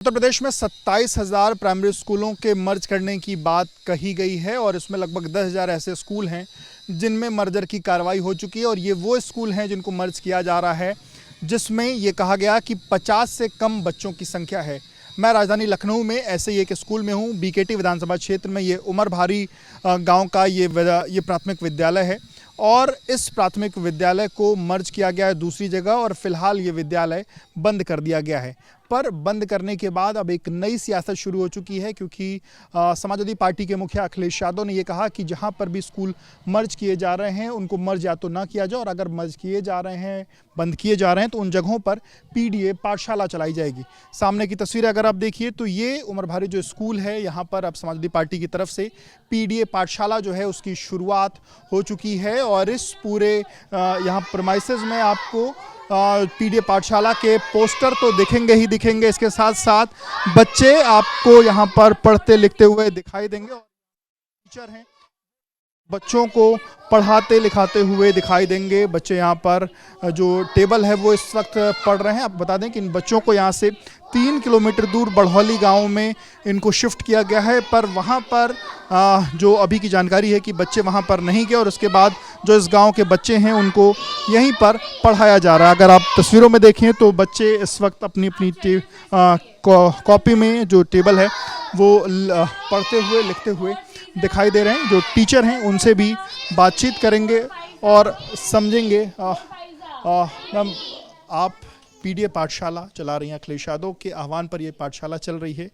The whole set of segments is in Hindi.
उत्तर प्रदेश में 27,000 प्राइमरी स्कूलों के मर्ज करने की बात कही गई है और इसमें लगभग 10,000 ऐसे स्कूल हैं जिनमें मर्जर की कार्रवाई हो चुकी है। और ये वो स्कूल हैं जिनको मर्ज किया जा रहा है जिसमें ये कहा गया कि 50 से कम बच्चों की संख्या है। मैं राजधानी लखनऊ में ऐसे ही एक स्कूल में हूँ। बीकेटी विधानसभा क्षेत्र में ये उमर भारी गाँव का ये प्राथमिक विद्यालय है और इस प्राथमिक विद्यालय को मर्ज किया गया है दूसरी जगह और फिलहाल ये विद्यालय बंद कर दिया गया है। पर बंद करने के बाद अब एक नई सियासत शुरू हो चुकी है क्योंकि समाजवादी पार्टी के मुखिया अखिलेश यादव ने ये कहा कि जहां पर भी स्कूल मर्ज किए जा रहे हैं उनको मर्ज या तो ना किया जाए और अगर मर्ज किए जा रहे हैं, बंद किए जा रहे हैं तो उन जगहों पर पीडीए पाठशाला चलाई जाएगी। सामने की तस्वीर अगर आप देखिए तो ये उमर भारी जो स्कूल है यहाँ पर अब समाजवादी पार्टी की तरफ से पीडीए पाठशाला जो है उसकी शुरुआत हो चुकी है और इस पूरे यहाँ प्रीमाइसेस में आपको पीडीए पाठशाला के पोस्टर तो दिखेंगे ही दिखेंगे। इसके साथ साथ बच्चे आपको यहाँ पर पढ़ते लिखते हुए दिखाई देंगे और टीचर हैं बच्चों को पढ़ाते लिखाते हुए दिखाई देंगे। बच्चे यहाँ पर जो टेबल है वो इस वक्त पढ़ रहे हैं। आप बता दें कि इन बच्चों को यहाँ से 3 किलोमीटर दूर बढ़ौली गांव में इनको शिफ्ट किया गया है, पर वहाँ पर जो अभी की जानकारी है कि बच्चे वहाँ पर नहीं गए और उसके बाद जो इस गांव के बच्चे हैं उनको यहीं पर पढ़ाया जा रहा है। अगर आप तस्वीरों में देखें तो बच्चे इस वक्त अपनी अपनी कॉपी में जो टेबल है वो पढ़ते हुए लिखते हुए दिखाई दे रहे हैं। जो टीचर हैं उनसे भी बातचीत करेंगे और समझेंगे। मैम, आप पीडीए पाठशाला चला रही हैं, अखिलेश यादव के आह्वान पर ये पाठशाला चल रही है।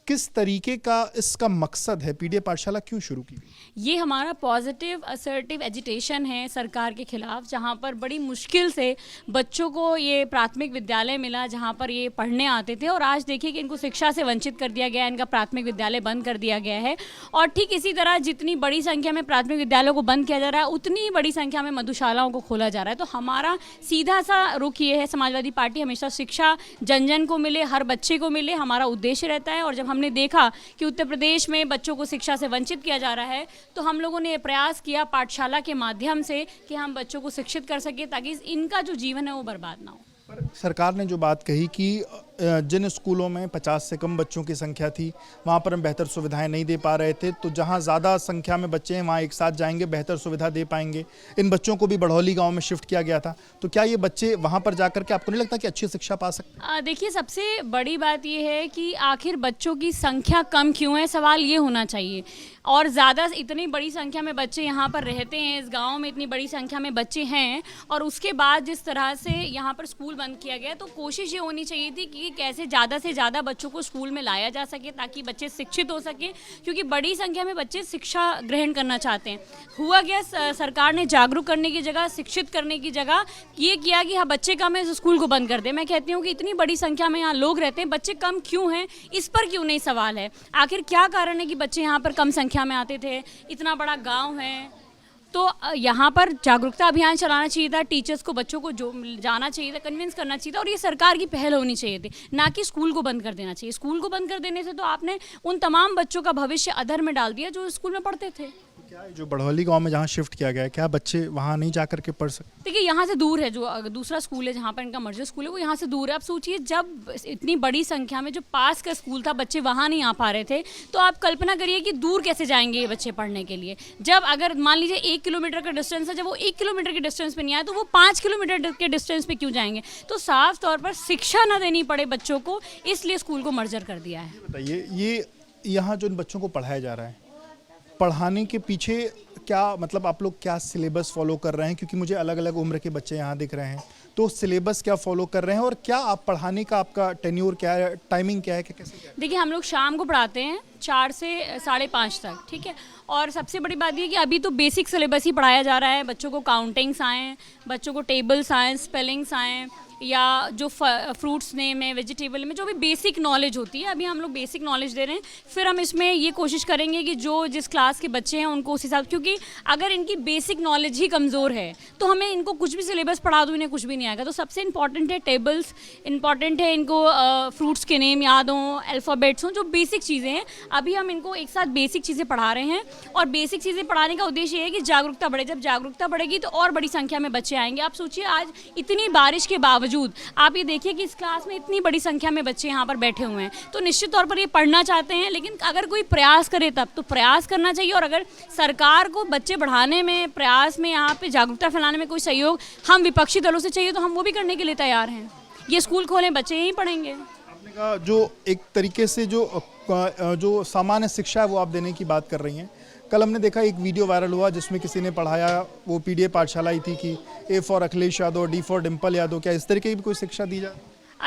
किस तरीके का इसका मकसद है? पीडीए पाठशाला क्यों शुरू की? ये हमारा पॉजिटिव असर्टिव एजिटेशन है सरकार के खिलाफ, जहाँ पर बड़ी मुश्किल से बच्चों को ये प्राथमिक विद्यालय मिला जहाँ पर ये पढ़ने आते थे और आज देखिए कि इनको शिक्षा से वंचित कर दिया गया है, इनका प्राथमिक विद्यालय बंद कर दिया गया है। और ठीक इसी तरह जितनी बड़ी संख्या में प्राथमिक विद्यालयों को बंद किया जा रहा है उतनी ही बड़ी संख्या में मधुशालाओं को खोला जा रहा है। तो हमारा सीधा सा रुख ये है, समाजवादी पार्टी हमेशा शिक्षा जन जन को मिले, हर बच्चे को मिले, हमारा उद्देश्य रहता है। और जब हमने देखा कि उत्तर प्रदेश में बच्चों को शिक्षा से वंचित किया जा रहा है तो हम लोगों ने प्रयास किया पाठशाला के माध्यम से कि हम बच्चों को शिक्षित कर सके ताकि इनका जो जीवन है वो बर्बाद ना हो। पर सरकार ने जो बात कही कि जिन स्कूलों में 50 से कम बच्चों की संख्या थी वहाँ पर हम बेहतर सुविधाएं नहीं दे पा रहे थे, तो जहाँ ज़्यादा संख्या में बच्चे हैं वहाँ एक साथ जाएंगे, बेहतर सुविधा दे पाएंगे। इन बच्चों को भी बढ़ौली गांव में शिफ्ट किया गया था, तो क्या ये बच्चे वहाँ पर जाकर के आपको नहीं लगता कि अच्छी शिक्षा पा सकते? देखिए, सबसे बड़ी बात ये है कि आखिर बच्चों की संख्या कम क्यों है, सवाल ये होना चाहिए। और ज़्यादा इतनी बड़ी संख्या में बच्चे यहाँ पर रहते हैं, इस गांव में इतनी बड़ी संख्या में बच्चे हैं और उसके बाद जिस तरह से यहाँ पर स्कूल बंद किया गया, तो कोशिश ये होनी चाहिए थी कि कैसे ज़्यादा से ज़्यादा बच्चों को स्कूल में लाया जा सके ताकि बच्चे शिक्षित हो सकें, क्योंकि बड़ी संख्या में बच्चे शिक्षा ग्रहण करना चाहते हैं। हुआ गया, सरकार ने जागरूक करने की जगह, शिक्षित करने की जगह ये किया कि हाँ बच्चे कम है, स्कूल को बंद कर दे। मैं कहती हूँ कि इतनी बड़ी संख्या में यहाँ लोग रहते हैं, बच्चे कम क्यों हैं, इस पर क्यों नहीं सवाल है। आखिर क्या कारण है कि बच्चे यहाँ पर कम संख्या में आते थे? इतना बड़ा गांव है तो यहाँ पर जागरूकता अभियान चलाना चाहिए था, टीचर्स को बच्चों को जो जाना चाहिए था, कन्विंस करना चाहिए था और ये सरकार की पहल होनी चाहिए थी, ना कि स्कूल को बंद कर देना चाहिए। स्कूल को बंद कर देने से तो आपने उन तमाम बच्चों का भविष्य अधर में डाल दिया जो स्कूल में पढ़ते थे। क्या जो बढ़ौली गांव में जहाँ शिफ्ट किया गया है, क्या बच्चे वहाँ नहीं जाकर के पढ़ सकते? देखिए, यहाँ से दूर है, जो दूसरा स्कूल है जहाँ पर इनका मर्जर स्कूल है वो यहाँ से दूर है। आप सोचिए, जब इतनी बड़ी संख्या में जो पास का स्कूल था बच्चे वहाँ नहीं आ पा रहे थे, तो आप कल्पना करिए कि दूर कैसे जाएंगे ये बच्चे पढ़ने के लिए। जब अगर मान लीजिए 1 किलोमीटर का डिस्टेंस है, जब वो 1 किलोमीटर के डिस्टेंस पे नहीं आए तो वो 5 किलोमीटर के डिस्टेंस पे क्यों जाएंगे? तो साफ तौर पर शिक्षा न देनी पड़े बच्चों को, इसलिए स्कूल को मर्जर कर दिया है। बताइए, ये यहाँ जो इन बच्चों को पढ़ाया जा रहा है, पढ़ाने के पीछे क्या मतलब आप लोग क्या सिलेबस फॉलो कर रहे हैं? क्योंकि मुझे अलग अलग उम्र के बच्चे यहाँ दिख रहे हैं, तो सिलेबस क्या फॉलो कर रहे हैं और क्या आप पढ़ाने का आपका टेन्योर क्या है, टाइमिंग क्या है, कि कैसे क्या है? देखिए, हम लोग शाम को पढ़ाते हैं 4 से 5:30 तक, ठीक है। और सबसे बड़ी बात ये कि अभी तो बेसिक सिलेबस ही पढ़ाया जा रहा है। बच्चों को काउंटिंग्स आएँ, बच्चों को टेबल्स आएँ, स्पेलिंग्स आएँ, या जो फ्रूट्स नेम है, वेजिटेबल में जो भी बेसिक नॉलेज होती है, अभी हम लोग बेसिक नॉलेज दे रहे हैं। फिर हम इसमें ये कोशिश करेंगे कि जो जिस क्लास के बच्चे हैं उनको उस हिसाब, क्योंकि अगर इनकी बेसिक नॉलेज ही कमज़ोर है तो हमें इनको कुछ भी सिलेबस पढ़ा दूँ इन्हें कुछ भी नहीं आएगा। तो सबसे इंपॉर्टेंट है टेबल्स, इंपॉर्टेंट है इनको फ्रूट्स के नेम याद हों, अल्फ़ाबेट्स हों, जो बेसिक चीज़ें हैं। अभी हम इनको एक साथ बेसिक चीज़ें पढ़ा रहे हैं और बेसिक चीज़ें पढ़ाने का उद्देश्य ये है कि जागरूकता बढ़े। जब जागरूकता बढ़ेगी तो और बड़ी संख्या में बच्चे आएंगे। आप सोचिए, आज इतनी बारिश के बावजूद बावजूद आप ये देखिए कि इस क्लास में इतनी बड़ी संख्या में बच्चे यहाँ पर बैठे हुए हैं, तो निश्चित तौर पर ये पढ़ना चाहते हैं, लेकिन अगर कोई प्रयास करे तब तो प्रयास करना चाहिए। और अगर सरकार को बच्चे बढ़ाने में, प्रयास में, यहाँ पे जागरूकता फैलाने में कोई सहयोग हम विपक्षी दलों से चाहिए तो हम वो भी करने के लिए तैयार हैं। ये स्कूल खोलें, बच्चे यहीं पढ़ेंगे। आपने कहा जो एक तरीके से जो सामान्य शिक्षा है वो आप देने की बात कर रही हैं। कल हमने देखा एक वीडियो वायरल हुआ जिसमें किसी ने पढ़ाया, वो पीडीए पाठशाला ही थी कि A for Akhilesh Yadav, D for Dimple Yadav. क्या इस तरीके की भी कोई शिक्षा दी जाए?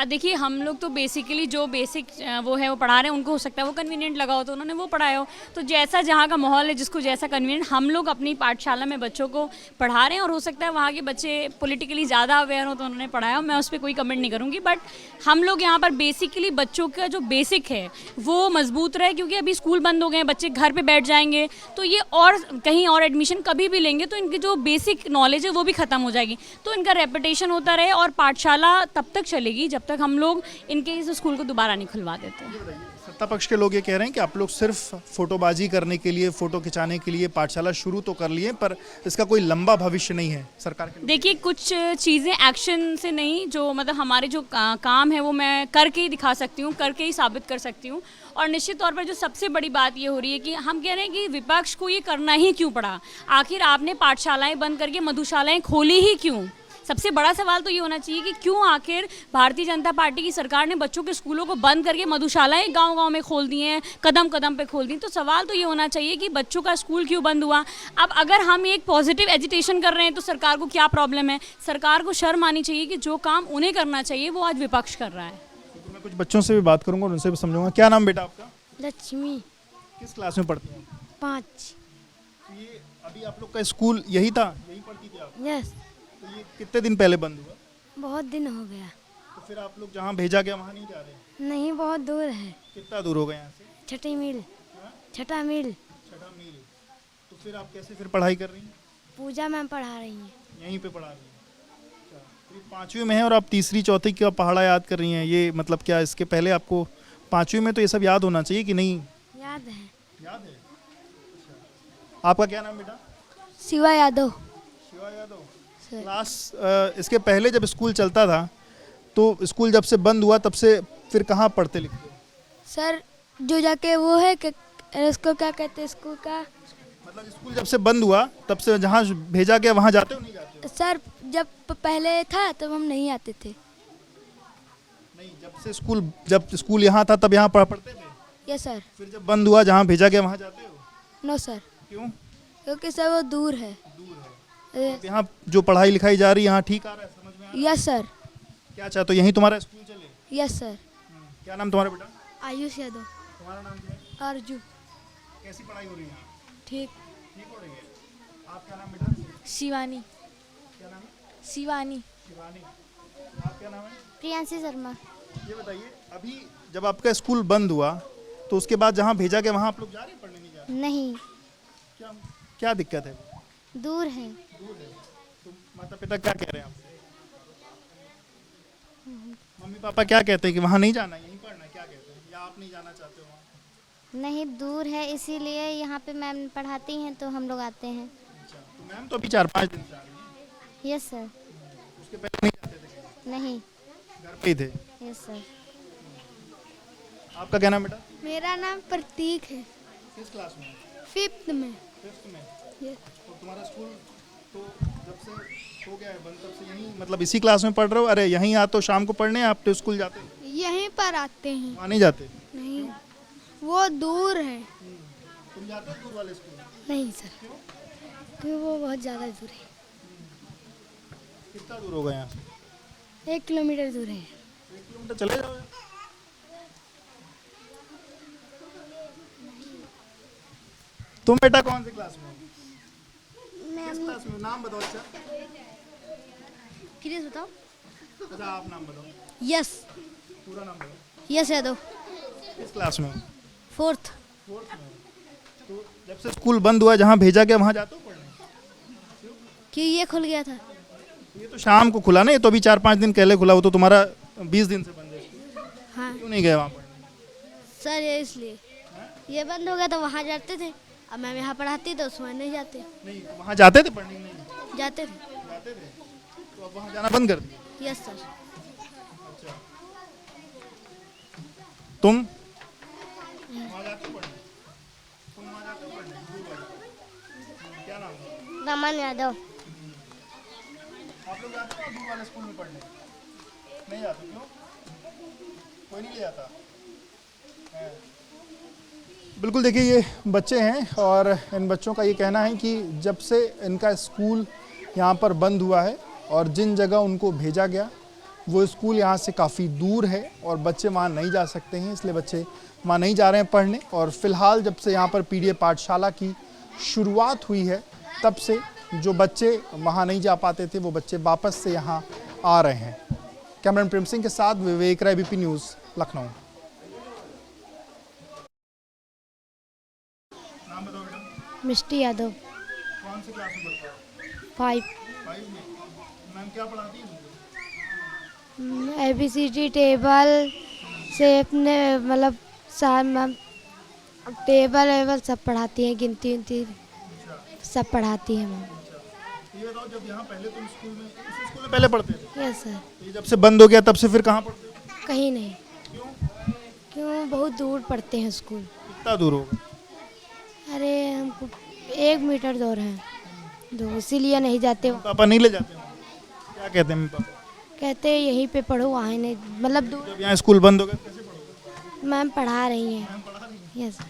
देखिए, हम लोग तो बेसिकली जो बेसिक वो है वो पढ़ा रहे हैं, उनको हो सकता है वो कन्वीनियंट लगा हो तो उन्होंने वो पढ़ाया हो। तो जैसा जहाँ का माहौल है, जिसको जैसा कन्वीनियंट, हम लोग अपनी पाठशाला में बच्चों को पढ़ा रहे हैं। और हो सकता है वहाँ के बच्चे पॉलिटिकली ज़्यादा अवेयर हो तो उन्होंने पढ़ाया हो, मैं उस पर कोई कमेंट नहीं करूँगी। बट हम लोग यहाँ पर बेसिकली बच्चों का जो बेसिक है वो मजबूत रहे, क्योंकि अभी स्कूल बंद हो गए हैं, बच्चे घर पर बैठ जाएंगे तो ये और कहीं और एडमिशन कभी भी लेंगे तो इनकी जो बेसिक नॉलेज है वो भी ख़त्म हो जाएगी। तो इनका रेपुटेशन होता रहे और पाठशाला तब तक चलेगी जब तक हम लोग इनके इस स्कूल को दोबारा नहीं खुलवा देते। सत्ता पक्ष के लोग ये कह रहे हैं कि आप लोग सिर्फ फोटोबाजी करने के लिए, फोटो खिंचाने के लिए पाठशाला शुरू तो कर लिए, पर इसका कोई लंबा भविष्य नहीं है सरकार के। देखिए, कुछ चीज़ें एक्शन से नहीं, जो मतलब हमारे जो काम है वो मैं करके ही दिखा सकती हूँ, करके ही साबित कर सकती हूँ। और निश्चित तौर पर जो सबसे बड़ी बात ये हो रही है कि हम कह रहे हैं कि विपक्ष को ये करना ही क्यों पड़ा, आखिर आपने पाठशालाएं बंद करके मधुशालाएं खोली ही क्यों। सबसे बड़ा सवाल तो ये होना चाहिए कि क्यों आखिर भारतीय जनता पार्टी की सरकार ने बच्चों के स्कूलों को बंद करके मधुशालाएं गांव-गांव में खोल दी हैं, कदम कदम पे खोल दी। तो सवाल तो ये होना चाहिए कि बच्चों का स्कूल क्यों बंद हुआ। अब अगर हम एक पॉजिटिव एजिटेशन कर रहे हैं तो सरकार को क्या प्रॉब्लम है? सरकार को शर्म आनी चाहिए कि जो काम उन्हें करना चाहिए वो आज विपक्ष कर रहा है। तो मैं कुछ बच्चों से भी बात करूंगा, उनसे भी समझूंगा। क्या नाम बेटा आपका? लक्ष्मी। किस क्लास में पढ़ती हैं? 5। ये अभी आप लोग का स्कूल यही था, यही पढ़ती थी आप? यस। तो ये कितने दिन पहले बंद हुआ? बहुत दिन हो गया। तो फिर आप लोग जहाँ भेजा गया वहाँ नहीं जा रहे? नहीं, बहुत दूर है। कितना दूर हो गया यहाँ से? छठी मील। छठा मील। छठा मील। तो फिर आप कैसे फिर पढ़ाई कर रही हैं? पूजा मैम पढ़ा रही हैं। यहीं पे पढ़ा रही हैं? अच्छा, तो ये 5वीं में है और आप तीसरी चौथी की पहाड़ा याद कर रही हैं। ये मतलब क्या इसके पहले आपको 5वीं में तो ये सब याद होना चाहिए कि नहीं? याद है। याद है। अच्छा। आपका क्या नाम बेटा? शिवा यादव। शिवा यादव। सर। क्लास इसके पहले जब स्कूल चलता था तो स्कूल जब से बंद हुआ तब से फिर कहाँ पढ़ते लिखते हो? सर, जो जाके वो है कि उसको क्या कहते हैं स्कूल का? मतलब स्कूल जब से बंद हुआ तब से जहाँ भेजा गया वहाँ जाते हो नहीं जाते हो? सर, जब पहले था तब हम नहीं आते थे। नहीं, जब स्कूल यहाँ था तब यहाँ पढ़ते थे? Yes sir. फिर जब बंद हुआ जहाँ भेजा गया वहाँ जाते हो? नो सर, क्यों? क्योंकि सर वो दूर है। अब यहाँ जो पढ़ाई लिखाई जा रही है यहाँ ठीक आ रहा है, समझ में आ रहा है? Yes sir. क्या चाहते हो यहीं तुम्हारा स्कूल चले? Yes sir. क्या नाम तुम्हारा बेटा? आयुष यादव। तुम्हारा नाम क्या है? अर्जु। कैसी पढ़ाई हो रही है? ठीक। ठीक हो रही है। आपका नाम बेटा? शिवानी। क्या नाम है? शिवानी। शिवानी। आप क्या नाम है? प्रियांशी शर्मा। ये बताइए, अभी जब आपका स्कूल बंद हुआ तो उसके बाद जहाँ भेजा गया वहाँ आप लोग जा रहे हैं पढ़ने, नहीं जा रहे? नहीं, क्या क्या दिक्कत है? दूर है। दूर है। तो माता पिता क्या कह रहे हैं आपसे? मम्मी पापा क्या कहते हैं कि वहाँ नहीं जाना, यहीं पढ़ना है, क्या कहते हैं? या आप नहीं जाना चाहते हो वहाँ? नहीं, दूर है, इसीलिए यहाँ पे मैम पढ़ाती हैं तो हम लोग आते हैं। अच्छा, तो मैम तो अभी 4-5 दिन से आ रही हैं? Yes sir. उसके पहले नहीं जाते थे कहीं? नहीं। घर पे ही थे? Yes sir. आपका क्या नाम बेटा? मेरा नाम प्रतीक है। किस क्लास में? 5th में। 5th में। यस। तो तुम्हारा स्कूल तो जब से हो गया है बंद तब से यहीं मतलब इसी क्लास में पढ़ रहे हो? अरे यहीं आते हो शाम को पढ़ने, आप तो स्कूल जाते हो? यहीं पर आते हैं। वहाँ नहीं जाते? नहीं, वो दूर है। तुम जाते हो दूर वाले स्कूल? नहीं सर, क्योंकि वो बहुत ज़्यादा दूर है। कितना दूर होगा यहाँ से? 1 किलोमीटर दूर है। 1 किलोमीटर चले जाओ। तुम बेटा कौन सी क्लास में हो? किस क्लास में? नाम बताओ। अच्छा प्लीज बताओ। अच्छा, आप नाम बताओ, यस। पूरा नाम बताओ। यस यादव। किस क्लास में हो? 4th। 4th में हो। तो जब से स्कूल बंद हुआ जहाँ भेजा गया वहाँ जाते हो पढ़ने? कि ये खुल गया था। ये तो शाम को खुला ना, ये तो अभी 4-5 दिन पहले खुला। वो तो तुम्हारा 20 दिन से बंद है स्कूल। हाँ क्यों नहीं गए वहाँ पढ़ने? सर, ये इसलिए ये बंद हो गया तो वहाँ जाते थे। अब मैम यहाँ पढ़ाती तो उसमें नहीं जाते। नहीं, वहाँ जाते थे पढ़ने? नहीं जाते थे। जाते थे, तो अब वहाँ जाना बंद कर दिया? Yes sir. तुम वहाँ जाते हो पढ़ने? तुम वहाँ जाते हो पढ़ने? दूर वाले? क्या नाम है? रमन यादव। आप लोग जाते हो दूर वाले स्कूल में पढ़ने? नहीं जाते, क्यों? कोई नहीं ले जाता है? बिल्कुल, देखिए ये बच्चे हैं और इन बच्चों का ये कहना है कि जब से इनका स्कूल यहाँ पर बंद हुआ है और जिन जगह उनको भेजा गया वो स्कूल यहाँ से काफ़ी दूर है और बच्चे वहाँ नहीं जा सकते हैं, इसलिए बच्चे वहाँ नहीं जा रहे हैं पढ़ने। और फिलहाल जब से यहाँ पर पीडीए पाठशाला की शुरुआत हुई है तब से जो बच्चे वहाँ नहीं जा पाते थे वो बच्चे वापस से यहाँ आ रहे हैं। कैमरामैन प्रेम सिंह के साथ विवेक राय, बीपी न्यूज़, लखनऊ। नाम बताओ बेटा। मिष्टी यादव। कौन से क्लास में पढ़ते हो? 5। 5 में। मैम क्या पढ़ाती है? ABCD टेबल से अपने मतलब मैम टेबल वेबल सब पढ़ाती हैं, गिनती उनती सब पढ़ाती हैं मैम। ये बताओ, जब यहाँ पहले तुम स्कूल में इसी स्कूल में पहले पढ़ते थे? Yes sir. ये जब से बंद हो गया तब से फिर कहाँ पढ़ते हो? कहीं नहीं। क्यों? क्यों? बहुत दूर पढ़ते हैं स्कूल। कितना दूर होगा? अरे हमको 1 मीटर दूर है, दूर, इसीलिए नहीं जाते। पापा नहीं ले जाते हो? क्या कहते हैं पापा? कहते हैं यहीं पे पढ़ो, वहाँ नहीं, मतलब दूर। जब यहाँ स्कूल बंद हो गया कैसे पढ़ोगे? मैम पढ़ा रही हैं। मैम पढ़ा रही है? Yes sir.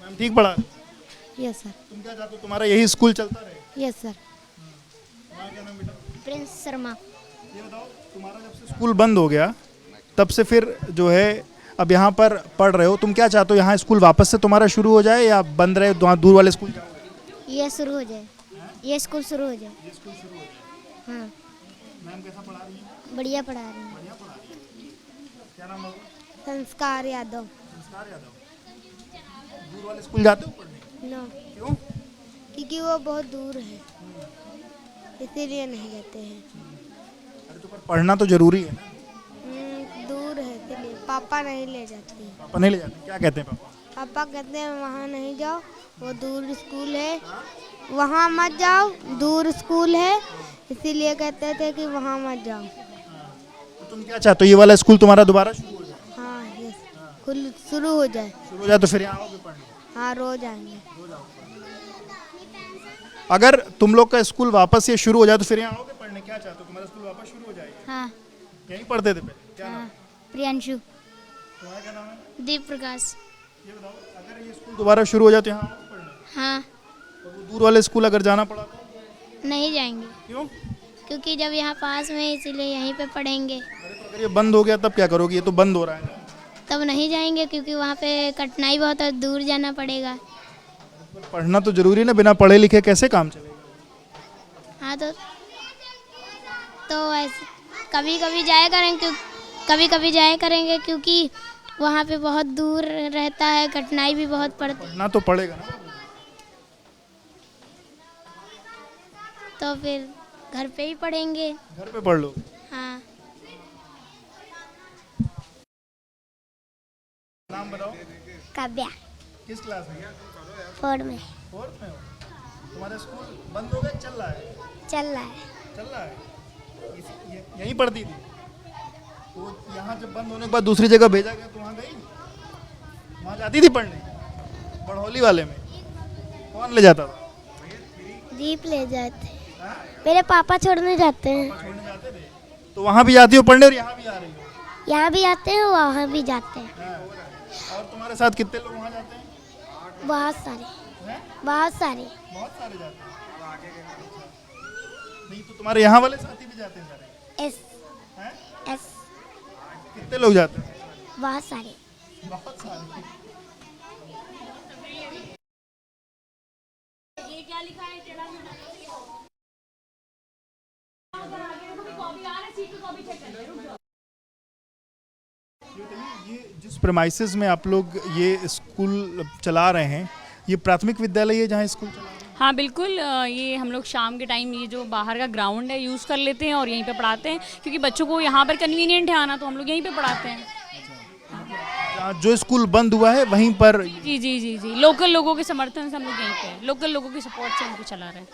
मैम ठीक पढ़ा रही है? Yes sir. तुम क्या चाहते हो, तुम्हारा यही स्कूल चलता रहे? Yes sir. तुम्हारा क्या नाम बेटा? प्रिंस शर्मा। ये बताओ, तुम्हारा जब से स्कूल बंद हो गया तब से फिर जो है अब यहाँ पर पढ़ रहे हो, तुम क्या चाहते हो, यहाँ स्कूल वापस से तुम्हारा शुरू हो जाए या बंद रहे, वहाँ दूर वाले स्कूल जाओगे? ये शुरू हो जाए, ये स्कूल शुरू हो जाए। ये स्कूल शुरू हो जाए। हाँ, मैम कैसा पढ़ा रही है? बढ़िया पढ़ा रही हैं। बढ़िया पढ़ा रही है। क्या नाम होगा? संस्कार यादव। संस्कार यादव। दूर वाले स्कूल जाते हो पढ़ने? नो, क्यों? क्योंकि वो बहुत दूर है, इसीलिए नहीं जाते हैं। अरे तो पर पढ़ना तो जरूरी है ना। दूर है इसलिए पापा नहीं ले जाते हैं। पापा नहीं ले जाते? क्या कहते हैं पापा? पापा कहते हैं वहाँ नहीं जाओ, वो दूर स्कूल है, वहाँ मत जाओ, दूर स्कूल है, इसीलिए कहते थे कि वहाँ मत जाओ। तो तुम क्या चाहते हो, ये वाला स्कूल तुम्हारा दोबारा शुरू हो जाए? हाँ, यस, खुल शुरू हो जाए। शुरू हो जाए तो फिर यहाँ आओगे पढ़ने? हाँ, रोज आएंगे। अगर तुम लोग का स्कूल वापस ये शुरू हो जाए तो फिर यहाँ आओगे पढ़ने? क्या चाहते हो, तुम्हारा स्कूल वापस शुरू हो जाएगा? हाँ। यहीं पढ़ते थे पहले? क्या नाम? प्रियांशु। तुम्हारा क्या नाम है? दीप प्रकाश। ये बताओ, अगर ये स्कूल दोबारा शुरू हो जाए तो यहाँ आओगे पढ़ने? हाँ। और वो दूर वाले स्कूल अगर जाना पड़ा तो? नहीं जाएंगे, क्यों? क्योंकि जब यहाँ पास में है इसीलिए यहीं पे पढ़ेंगे। अरे तो अगर ये बंद हो गया तब क्या करोगे? ये तो बंद हो रहा है ना। तब नहीं जाएंगे क्योंकि वहाँ पे कठिनाई बहुत है, दूर जाना पड़ेगा। पर पढ़ना तो जरूरी है ना, बिना पढ़े लिखे कैसे काम चलेगा? हाँ, तो ऐसे कभी कभी जाया करेंगे, कभी कभी जाया करेंगे क्योंकि वहाँ पे बहुत दूर रहता है, कठिनाई भी बहुत पड़ती, पढ़ना तो पड़ेगा ना। तो फिर घर पे ही पढ़ेंगे। घर पे पढ़ लो। हाँ। नाम बताओ। काव्या। किस क्लास में? 4 में। 4th में हो? तुम्हारा स्कूल बंद हो गया, चल रहा है? चल रहा है। चल रहा है। यहीं पढ़ती थी? तो यहाँ जब बंद होने के बाद दूसरी जगह भेजा गया तो वहाँ गई? वहाँ जाती थी पढ़ने? बढ़ौली वाले में कौन ले जाता था? दीप ले जाते, मेरे पापा छोड़ने जाते हैं। छोड़ने जाते थे? तो वहाँ भी जाती हो पढ़ने और यहाँ भी आ रही हो? यहाँ भी आते हैं, वहाँ भी जाते हैं। हाँ। और तुम्हारे साथ कितने लोग वहाँ जाते हैं? बहुत सारे, हैं? बहुत सारे। बहुत सारे जाते हैं। नहीं तो तुम्हारे यहाँ वाले साथी भी जाते हैं सारे? एस हैं? एस कितने लोग जाते हैं? बहुत सारे। बहुत सारे। ये क्या लिखा है टेढ़ा मेढ़ा? ये जिस प्रेमाइसेस में आप लोग ये स्कूल चला रहे हैं, ये प्राथमिक विद्यालय है जहाँ स्कूल चला रहे हैं? हाँ बिल्कुल, ये हम लोग शाम के टाइम ये जो बाहर का ग्राउंड है यूज़ कर लेते हैं और यहीं पे पढ़ाते हैं, क्योंकि बच्चों को यहाँ पर कन्वीनियंट है आना, तो हम लोग यहीं पे पढ़ाते हैं। जो स्कूल बंद हुआ है वहीं पर? जी जी जी जी, लोकल लोगों के समर्थन से हम लोग यहीं पे हैं, लोकल लोगों की सपोर्ट से हम पे चला रहे हैं।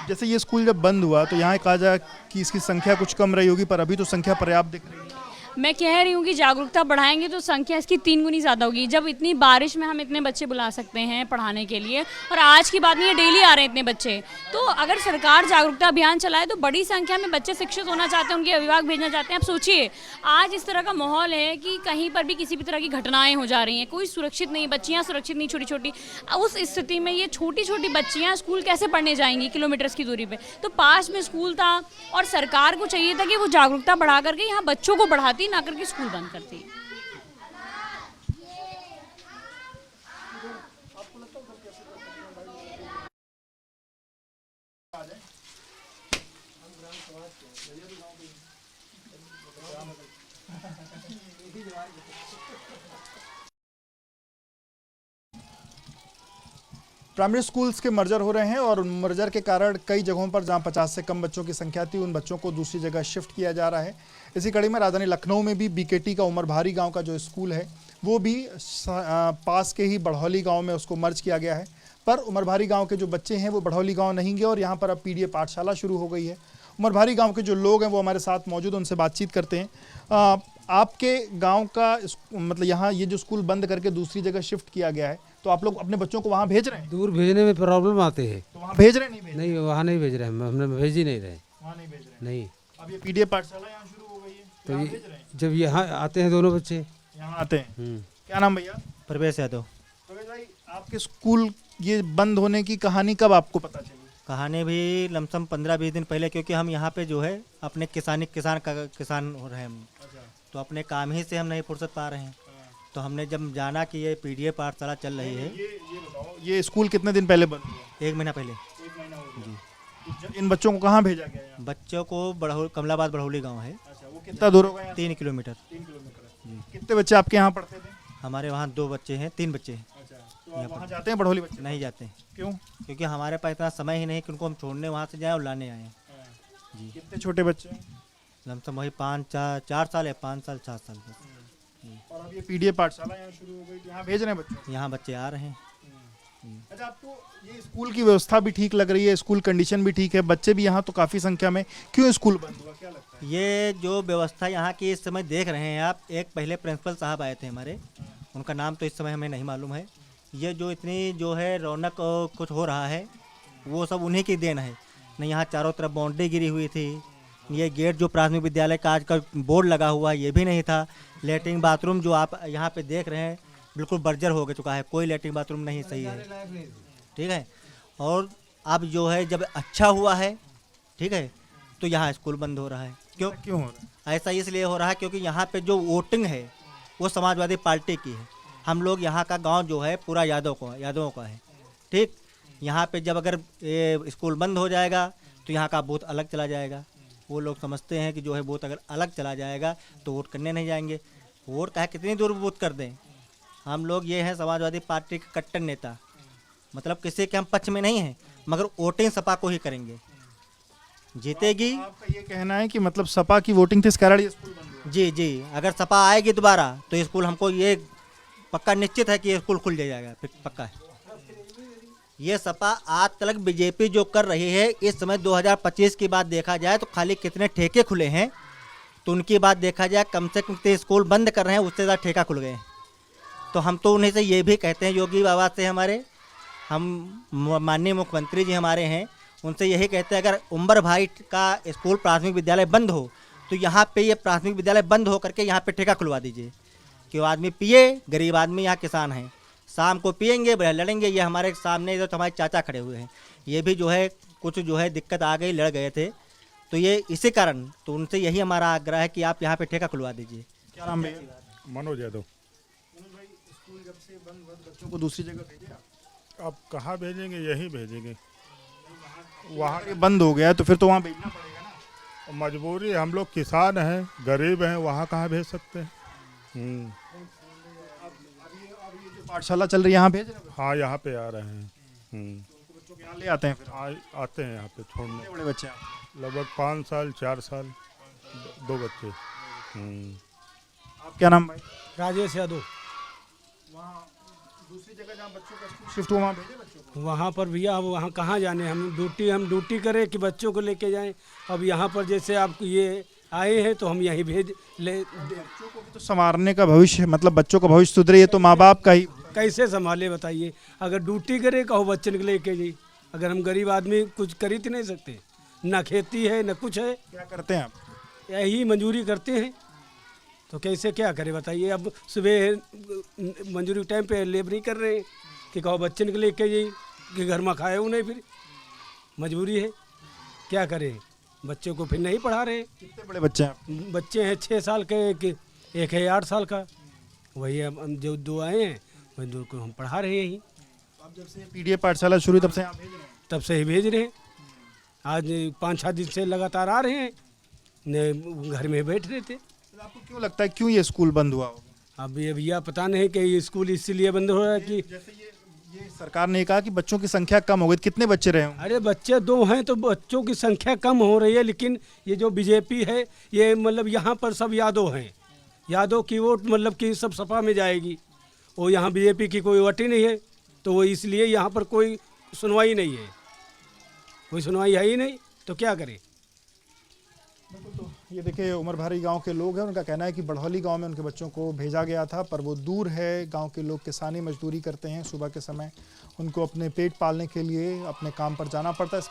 जैसे ये स्कूल जब बंद हुआ तो यहाँ कहा जा कि इसकी संख्या कुछ कम रही होगी, पर अभी तो संख्या पर्याप्त दिख रही है। मैं कह रही हूँ कि जागरूकता बढ़ाएंगे तो संख्या इसकी 3 गुनी ज़्यादा होगी। जब इतनी बारिश में हम इतने बच्चे बुला सकते हैं पढ़ाने के लिए, और आज की बात नहीं है, डेली आ रहे हैं इतने बच्चे, तो अगर सरकार जागरूकता अभियान चलाए तो बड़ी संख्या में बच्चे शिक्षित होना चाहते हैं, उनके अभिभावक भेजना चाहते हैं। आप सोचिए आज इस तरह का माहौल है कि कहीं पर भी किसी भी तरह की घटनाएं हो जा रही हैं, कोई सुरक्षित नहीं, बच्चियाँ सुरक्षित नहीं, छोटी छोटी। उस स्थिति में ये छोटी छोटी बच्चियाँ स्कूल कैसे पढ़ने जाएंगी किलोमीटर्स की दूरी पे? तो पास में स्कूल था और सरकार को चाहिए था कि वो जागरूकता बढ़ा करके यहाँ बच्चों को बढ़ाती, ना करके स्कूल बंद करती। प्राइमरी स्कूल्स के मर्जर हो रहे हैं और मर्जर के कारण कई जगहों पर जहां 50 से कम बच्चों की संख्या थी, उन बच्चों को दूसरी जगह शिफ्ट किया जा रहा है। इसी कड़ी में राजधानी लखनऊ में भी बीकेटी का उमर भारी गांव का जो स्कूल है वो भी पास के ही बढ़ौली गांव में उसको मर्ज किया गया है। पर उमर भारी गाँव के जो बच्चे हैं वो बढ़ौली गाँव नहीं गए और यहाँ पर अब पीडीए पाठशाला शुरू हो गई है। उमर भारी गाँव के जो लोग हैं वो हमारे साथ मौजूद, उनसे बातचीत करते हैं। आपके गाँव का मतलब यहाँ ये जो स्कूल बंद करके दूसरी जगह शिफ्ट किया गया है, तो आप लोग अपने बच्चों को वहाँ भेज रहे हैं? दूर भेजने में प्रॉब्लम आते हैं, तो वहाँ भेज रहे नहीं? भेज नहीं, वहाँ नहीं भेज रहे हैं, हमने भेज ही नहीं रहे। वहाँ नहीं भेज रहे? नहीं। अब ये पीडीए पाठशाला यहाँ शुरू हो गई है, तो यहाँ ये भेज रहे हैं? जब यहाँ आते हैं दोनों बच्चे, यहाँ आते हैं। क्या नाम भैया? प्रवेश यादव। प्रवेश भाई, आपके स्कूल ये बंद होने की कहानी कब आपको पता चली? कहानी भी लमसम 15-20 दिन पहले, क्योंकि हम यहाँ पे जो है अपने किसान हो रहे हैं हम, तो अपने काम ही से हम नहीं फुर्सत पा रहे हैं। तो हमने जब जाना कि ये पीडीए पाठशाला चल रही है। ये बताओ, ये स्कूल कितने दिन पहले बंद हुआ? 1 महीना पहले। 1 महीना हो गया। तो इन बच्चों को कहाँ भेजा गया यहाँ? बच्चों को कमलाबाद बढ़ौली गांव है। अच्छा, वो कितना दूर होगा यहाँ? 3 किलोमीटर। 3 किलोमीटर। कितने बच्चे आपके यहाँ पढ़ते थे? हमारे वहाँ 2 बच्चे हैं, 3 बच्चे हैं। अच्छा, तो आप वहाँ जाते हैं बढ़ौली बच्चे? नहीं जाते हैं, क्यों? क्योंकि हमारे पास इतना समय ही नहीं कि उनको हम छोड़ने वहाँ से जाएँ और लाने आए। जी। कितने छोटे बच्चे हैं? लमसम वही 4 साल है, 5 साल 4 साल बस। और अब ये पीडीए पाठशाला यहाँ शुरू हो गई, तो यहाँ भेज रहे हैं बच्चे? यहाँ बच्चे आ रहे हैं। अच्छा, आपको ये स्कूल की व्यवस्था भी ठीक लग रही है, स्कूल कंडीशन भी ठीक है, बच्चे भी यहाँ तो काफ़ी संख्या में, क्यों स्कूल बंद हुआ, क्या लगता है? ये जो व्यवस्था यहाँ की इस समय देख रहे हैं आप, एक पहले प्रिंसिपल साहब आए थे हमारे, उनका नाम तो इस समय हमें नहीं मालूम है। ये जो इतनी जो है रौनक कुछ हो रहा है वो सब उन्हीं की देन है। नहीं, यहाँ चारों तरफ बाउंड्री गिरी हुई थी, ये गेट जो प्राथमिक विद्यालय का आज का बोर्ड लगा हुआ ये भी नहीं था। लेटरिन बाथरूम जो आप यहाँ पे देख रहे हैं बिल्कुल बर्जर हो चुका है, कोई लेटरिन बाथरूम नहीं सही है, ठीक है। और अब जो है जब अच्छा हुआ है, ठीक है, तो यहाँ स्कूल बंद हो रहा है। क्यों हो रहा है? ऐसा इसलिए हो रहा है क्योंकि यहाँ पे जो वोटिंग है वो समाजवादी पार्टी की है। हम लोग यहाँ का गांव जो है पूरा यादवों का है, ठीक। यहाँ पे जब अगर ये स्कूल बंद हो जाएगा तो यहाँ का बूथ अलग चला जाएगा। वो लोग समझते हैं कि जो है बूथ अगर अलग चला जाएगा तो वोट करने नहीं जाएंगे। वोट का है कितनी दूर वोट कर दें। हम लोग ये हैं समाजवादी पार्टी के कट्टर नेता, मतलब किसी के हम पक्ष में नहीं हैं, मगर वोटिंग सपा को ही करेंगे, जीतेगी। आपका ये कहना है कि मतलब सपा की वोटिंग थी इस कारण ये स्कूल बंद हुआ? जी, अगर सपा आएगी दोबारा तो ये स्कूल हमको ये पक्का निश्चित है कि ये स्कूल खुल जाएगा, फिर पक्का है। ये सपा आज तक बीजेपी जो कर रही है, इस समय 2025 की बात देखा जाए तो खाली कितने ठेके खुले हैं, तो उनकी बात देखा जाए कम से कम कितने स्कूल बंद कर रहे हैं, उससे ज़्यादा ठेका खुल गए हैं। तो हम तो उन्हीं से ये भी कहते हैं, योगी बाबा से हमारे, हम माननीय मुख्यमंत्री जी हमारे हैं, उनसे यही कहते हैं अगर उमर भाई का स्कूल प्राथमिक विद्यालय बंद हो तो यहाँ पे ये प्राथमिक विद्यालय बंद हो करके यहाँ पे ठेका खुलवा दीजिए, कि वो आदमी पिए, गरीब आदमी यहाँ किसान हैं, शाम को पिएंगे लड़ेंगे। ये हमारे सामने जो हमारे चाचा खड़े हुए हैं, ये भी जो है कुछ जो है दिक्कत आ गई, लड़ गए थे, तो ये इसी कारण, तो उनसे यही हमारा आग्रह है कि आप यहाँ पे ठेका खुलवा दीजिए। क्या नाम भैया? मनोज यादव। मनोज भाई, स्कूल जब से बंद बच्चों को दूसरी जगह भेजे आप? अब कहाँ भेजेंगे, यही भेजेंगे। वहाँ ये बंद हो गया तो फिर तो वहाँ भेजना पड़ेगा ना। मजबूरी, हम लोग किसान हैं, गरीब हैं, वहाँ कहाँ भेज सकते हैं। पाठशाला चल रही है, यहाँ भेज रहे हैं? हाँ, यहाँ पे आ रहे हैं। उनको बच्चों के यहाँ ले आते हैं फिर? आते हैं यहाँ पे छोड़ने। कितने बड़े बच्चे हैं? लगभग 5 साल 4 साल 2 बच्चे। आप क्या नाम भाई? राजेश यादव। वहाँ दूसरी जगह जहाँ बच्चों का स्कूल शिफ्ट हुआ वहाँ भेजे बच्चों को? वहाँ पर भैया अब वहाँ कहाँ जाने, हम ड्यूटी करें कि बच्चों को लेके जाएं। अब यहाँ पर जैसे आपको ये आए हैं तो हम यहीं भेज ले तो संवारने का भविष्य, मतलब बच्चों का भविष्य सुधरे, ये तो माँ बाप का ही। कैसे संभाले बताइए। अगर ड्यूटी करे कहो बच्चन के लेके जी, अगर हम गरीब आदमी कुछ कर ही तो नहीं सकते, ना खेती है ना कुछ है, क्या करते हैं आप? यही मंजूरी करते हैं। तो कैसे क्या करें बताइए। अब सुबह मंजूरी टाइम पे लेबर नहीं कर रहे हैं कि कहो बच्चन के लेके जी कि घर में खाए नहीं, फिर मजबूरी है क्या करें। बच्चों को फिर नहीं पढ़ा रहे। कितने बड़े बच्चे हैं आप? बच्चे हैं 6 साल के, एक है 8 साल का। वही अब हम जो 2 आए हैं वही 2 को हम पढ़ा रहे हैं। आप जब से पीडीए पाठशाला शुरू तब से यहाँ भेज रहे हैं? तब से ही भेज रहे हैं। आज 5-6 दिन से लगातार आ रहे हैं, घर में बैठ रहे थे। तो आपको क्यों लगता है क्यों ये स्कूल बंद हुआ होगा? अब ये भैया पता नहीं कि ये स्कूल इसलिए बंद हो रहा है कि जैसे ये सरकार ने कहा कि बच्चों की संख्या कम हो गई, कितने बच्चे रहे होंगे? अरे बच्चे 2 हैं तो बच्चों की संख्या कम हो रही है, लेकिन ये जो बीजेपी है ये मतलब यहाँ पर सब यादव हैं। यादव की वोट मतलब कि सब सपा में जाएगी, और यहाँ बीजेपी की कोई वोट ही नहीं है, तो वो इसलिए यहाँ पर कोई सुनवाई नहीं है। कोई सुनवाई है ही नहीं तो क्या करें। ये देखिए उमर भारी गांव के लोग हैं, उनका कहना है कि बड़हौली गांव में उनके बच्चों को भेजा गया था, पर वो दूर है। गांव के लोग किसानी मजदूरी करते हैं, सुबह के समय उनको अपने पेट पालने के लिए अपने काम पर जाना पड़ता है।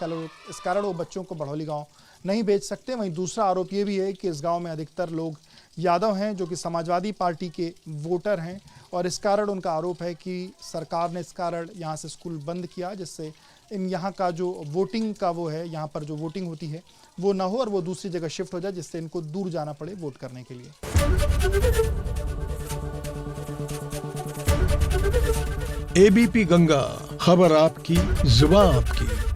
इस कारण वो बच्चों को बड़हौली गांव नहीं भेज सकते। वहीं दूसरा आरोप ये भी है कि इस गांव में अधिकतर लोग यादव हैं, जो कि समाजवादी पार्टी के वोटर हैं, और इस कारण उनका आरोप है कि सरकार ने इस कारण यहाँ से स्कूल बंद किया, जिससे यहाँ का जो वोटिंग का वो है, यहाँ पर जो वोटिंग होती है वो ना हो और वो दूसरी जगह शिफ्ट हो जाए, जिससे इनको दूर जाना पड़े वोट करने के लिए। एबीपी गंगा, खबर आपकी, जुबान आपकी।